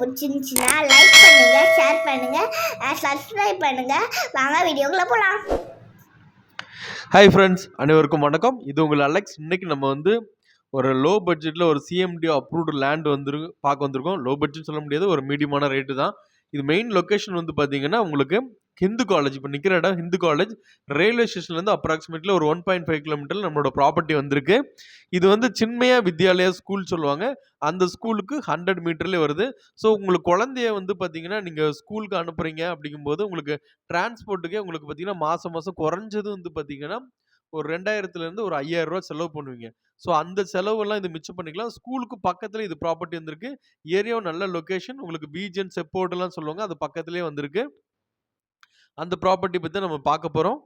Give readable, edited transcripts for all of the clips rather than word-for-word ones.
பிடிச்சிருந்துச்சுன்னா லைக் பண்ணுங்க, ஷேர் பண்ணுங்க, சப்ஸ்கிரைப் பண்ணுங்க. வாங்க வீடியோக்குள்ள போலாம். ஹாய் ஃப்ரெண்ட்ஸ், அனைவருக்கும் வணக்கம். இது உங்கள் அலெக்ஸ். இன்னைக்கு நம்ம வந்து ஒரு லோ பட்ஜெட்டில் ஒரு சிஎம்டி அப்ரூவ்டு லேண்ட் பார்க்க வந்திருக்கோம். லோ பட்ஜெட் சொல்ல முடியாது, ஒரு மீடியமான ரேட்டு தான். இது மெயின் லொக்கேஷன் வந்து பார்த்தீங்கன்னா உங்களுக்கு ஹிந்து காலேஜ். இப்போ நிற்கிற இடம் ஹிந்து காலேஜ். ரயில்வே ஸ்டேஷன்லேருந்து அப்ராக்சிமேட்லி ஒரு 1.5 கிலோமீட்டர் நம்மளோட ப்ராப்பர்ட்டி வந்திருக்கு. இது வந்து சின்மயா வித்யாலயா ஸ்கூல் சொல்லுவாங்க. அந்த ஸ்கூலுக்கு 100 மீட்டர்லேயே வருது. ஸோ உங்களுக்கு குழந்தைய வந்து பார்த்தீங்கன்னா நீங்கள் ஸ்கூலுக்கு அனுப்புறீங்க அப்படிங்கும்போது உங்களுக்கு டிரான்ஸ்போர்ட்டுக்கே உங்களுக்கு பார்த்தீங்கன்னா மாதம் மாதம் குறைஞ்சது வந்து பார்த்தீங்கன்னா ஒரு 2000லேருந்து ஒரு 5000 ரூபா செலவு பண்ணுவீங்க. ஸோ அந்த செலவெல்லாம் இது மிச்சம் பண்ணிக்கலாம். ஸ்கூலுக்கு பக்கத்துல இது ப்ராப்பர்ட்டி வந்திருக்கு. ஏரியாவும் நல்ல லொகேஷன். உங்களுக்கு பீஜன் செப்போர்ட்லாம் சொல்லுவாங்க. அது பக்கத்திலேயே வந்திருக்கு. அந்த ப்ராப்பர்ட்டி பத்தி நம்ம பார்க்க போறோம்.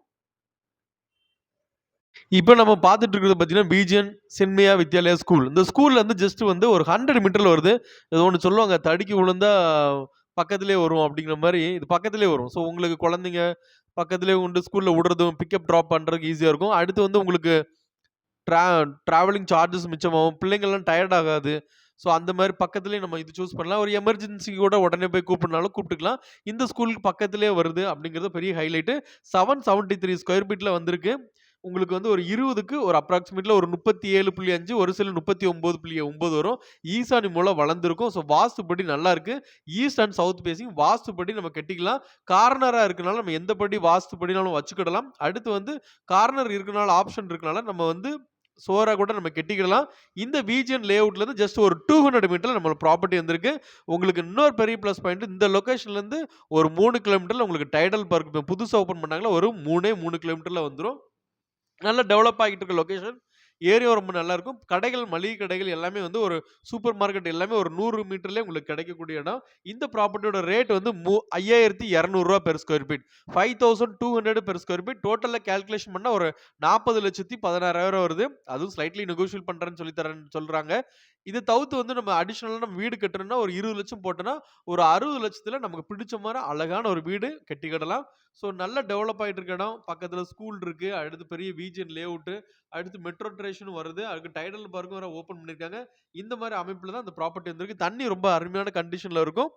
இப்போ நம்ம பார்த்துட்டு இருக்கிறது பார்த்தீங்கன்னா பீஜன் சின்மயா வித்யாலயா ஸ்கூல். இந்த ஸ்கூல்ல இருந்து ஜஸ்ட் வந்து ஒரு 100 மீட்டர்ல வருது. ஏதோ ஒன்று சொல்லுவாங்க, தடுக்கி விழுந்தா பக்கத்திலே வரும் அப்படிங்கிற மாதிரி இது பக்கத்திலே வரும். ஸோ உங்களுக்கு குழந்தைங்க பக்கத்திலே உண்டு, ஸ்கூல்ல விடுறதும் பிக்கப் ட்ராப் பண்ணுறதுக்கு ஈஸியாக இருக்கும். அடுத்து வந்து உங்களுக்கு ட்ராவலிங் சார்ஜஸ் மிச்சமாகும். பிள்ளைங்கள்லாம் டயர்ட் ஆகாது. ஸோ அந்த மாதிரி பக்கத்துலேயே நம்ம இது சூஸ் பண்ணலாம். ஒரு எமர்ஜென்சிக்கு கூட உடனே போய் கூப்பிடனாலும் கூப்பிட்டுக்கலாம். இந்த ஸ்கூலுக்கு பக்கத்திலேயே வருது அப்படிங்கிறது பெரிய ஹைலைட்டு. 773 ஸ்கொயர் ஃபீட்டில் வந்திருக்கு. உங்களுக்கு வந்து ஒரு 20க்கு ஒரு அப்ராக்சிமேட்ல ஒரு 37.5, ஒரு சில 39.9 வரும். ஈசானி மூலம் வளர்ந்துருக்கும். ஸோ வாஸ்துப்படி நல்லா இருக்கு. ஈஸ்ட் அண்ட் சவுத் பேசிங் வாஸ்துப்படி நம்ம கட்டிக்கலாம். கார்னரா இருக்கனால நம்ம எந்த படி வாஸ்துப்படினாலும் வச்சுக்கிடலாம். அடுத்து வந்து கார்னர் இருக்கனால ஆப்ஷன் இருக்கனால நம்ம வந்து சோரா கூட நம்ம கெட்டிக்கலாம். இந்த விஜிஎன் லேஅவுட்ல இருந்து ஜஸ்ட் ஒரு 200 மீட்டர்ல நம்ம ப்ராப்பர்ட்டி வந்திருக்கு. உங்களுக்கு இன்னொரு பெரிய ப்ளஸ் பாயிண்ட், இந்த லொகேஷன்ல இருந்து ஒரு 3 கிலோமீட்டர்ல உங்களுக்கு டைடல் பார்க் புதுசா ஓபன் பண்ணாங்களா, ஒரு 3 கிலோமீட்டர்ல வந்துரும். நல்ல டெவலப் ஆகிட்டு இருக்க லொகேஷன். ஏரியா ரொம்ப நல்லா இருக்கும். கடைகள், மளிகை கடைகள் எல்லாமே வந்து ஒரு சூப்பர் மார்க்கெட் எல்லாமே ஒரு 100 மீட்டர்லயே உங்களுக்கு கிடைக்கக்கூடிய இடம். இந்த ப்ராப்பர்ட்டியோட ரேட் வந்து 5200 ரூபா per square feet. 5200 per square feet. டோட்டலா கால்குலேஷன் பண்ணா ஒரு 40,16,000 வருது. அதுவும் ஸ்லைட்லி நெகோஷியேட் பண்றேன்னு சொல்றாங்க. இது தவிர்த்து வந்து நம்ம அடிஷனலா நம்ம வீடு கட்டுறோம்னா ஒரு 20 லட்சம் போட்டோம்னா ஒரு 60 லட்சத்துல நமக்கு பிடிச்ச மாதிரி அழகான ஒரு வீடு கட்டிக்கிடலாம். ஸோ நல்ல டெவலப் ஆகிட்டு இருக்க இடம். பக்கத்துல ஸ்கூல் இருக்கு. அடுத்து பெரிய விஜிஎன் லேஅவுட். அடுத்து மெட்ரோ ஸ்டேஷனும் வருது. அதுக்கு டைடல் பார்க்கும் வேற ஓபன் பண்ணிருக்காங்க. இந்த மாதிரி அமைப்புல தான் இந்த ப்ராப்பர்ட்டி வந்திருக்கு. தண்ணி ரொம்ப அருமையான கண்டிஷன்ல இருக்கும்.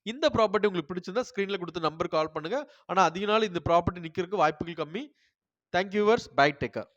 இந்த ப்ராப்பர்ட்டி உங்களுக்கு பிடிச்சிருந்தா ஸ்கிரீன்ல கொடுத்த நம்பர் கால் பண்ணுங்க. ஆனா அதிக நாள் இந்த ப்ராப்பர்ட்டி நிக்கிறதுக்கு வாய்ப்புகள் கம்மி. Thank you viewers. Bye, take care.